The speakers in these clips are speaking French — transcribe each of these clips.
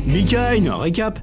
Be kind, récap.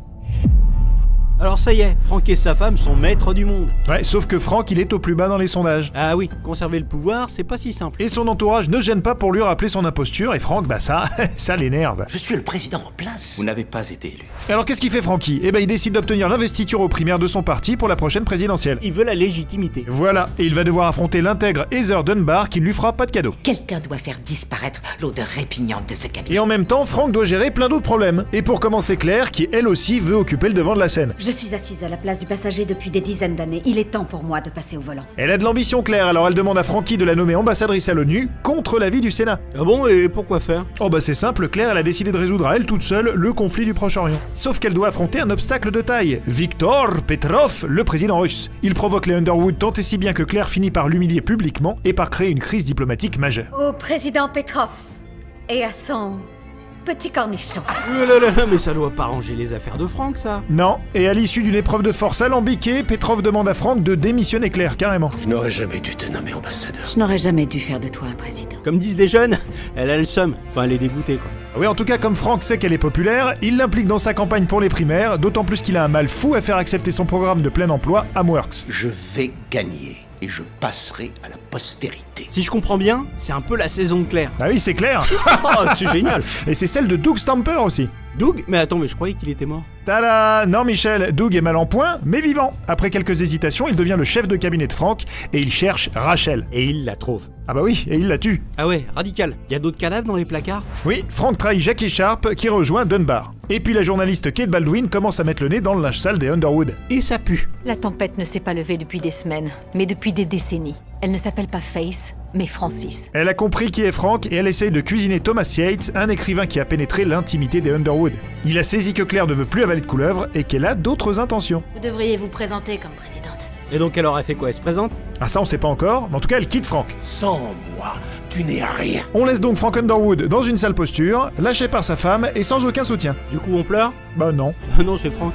Alors ça y est, Frank et sa femme sont maîtres du monde. Ouais, sauf que Frank, il est au plus bas dans les sondages. Ah oui, conserver le pouvoir, c'est pas si simple. Et son entourage ne gêne pas pour lui rappeler son imposture, et Frank, bah ça, ça l'énerve. Je suis le président en place. Vous n'avez pas été élu. Alors qu'est-ce qu'il fait Frankie? Eh ben il décide d'obtenir l'investiture aux primaires de son parti pour la prochaine présidentielle. Il veut la légitimité. Voilà, et il va devoir affronter l'intègre Heather Dunbar qui ne lui fera pas de cadeau. Quelqu'un doit faire disparaître l'odeur répugnante de ce cabinet. Et en même temps, Frank doit gérer plein d'autres problèmes. Et pour commencer, Claire, qui elle aussi veut occuper le devant de la scène. Je suis assise à la place du passager depuis des dizaines d'années. Il est temps pour moi de passer au volant. Elle a de l'ambition, Claire, alors elle demande à Frankie de la nommer ambassadrice à l'ONU contre l'avis du Sénat. Ah bon, et pourquoi faire? Oh bah c'est simple, Claire, elle a décidé de résoudre à elle toute seule le conflit du Proche-Orient. Sauf qu'elle doit affronter un obstacle de taille. Viktor Petrov, le président russe. Il provoque les Underwood tant et si bien que Claire finit par l'humilier publiquement et par créer une crise diplomatique majeure. Au président Petrov et à son petit cornichon. Mais ça doit pas ranger les affaires de Frank, ça. Non, et à l'issue d'une épreuve de force alambiquée, Petrov demande à Frank de démissionner Claire, carrément. Je n'aurais jamais dû te nommer ambassadeur. Je n'aurais jamais dû faire de toi un président. Comme disent les jeunes, elle a le seum. Enfin, elle est dégoûtée, quoi. Oui, en tout cas, comme Frank sait qu'elle est populaire, il l'implique dans sa campagne pour les primaires, d'autant plus qu'il a un mal fou à faire accepter son programme de plein emploi, Amworks. Je vais gagner et je passerai à la postérité. Si je comprends bien, c'est un peu la saison de Claire. Ah oui, c'est clair. Oh, c'est génial. Et c'est celle de Doug Stamper aussi. Doug? Mais attends, mais je croyais qu'il était mort. Tada! Non Michel, Doug est mal en point, mais vivant. Après quelques hésitations, il devient le chef de cabinet de Frank et il cherche Rachel. Et il la trouve. Ah bah oui, et il la tue. Ah ouais, radical. Y a d'autres cadavres dans les placards? Oui, Frank trahit Jackie Sharp qui rejoint Dunbar. Et puis la journaliste Kate Baldwin commence à mettre le nez dans le linge sale des Underwood. Et ça pue. La tempête ne s'est pas levée depuis des semaines, mais depuis des décennies. Elle ne s'appelle pas Face, mais Francis. Elle a compris qui est Frank et elle essaye de cuisiner Thomas Yates, un écrivain qui a pénétré l'intimité des Underwood. Il a saisi que Claire ne veut plus avaler de couleuvre et qu'elle a d'autres intentions. Vous devriez vous présenter comme présidente. Et donc elle aurait fait quoi? Elle se présente? Ah ça on sait pas encore, mais en tout cas elle quitte Frank. Sans moi, tu n'es rien. On laisse donc Frank Underwood dans une sale posture, lâché par sa femme et sans aucun soutien. Du coup on pleure? Bah non. Non, c'est Frank.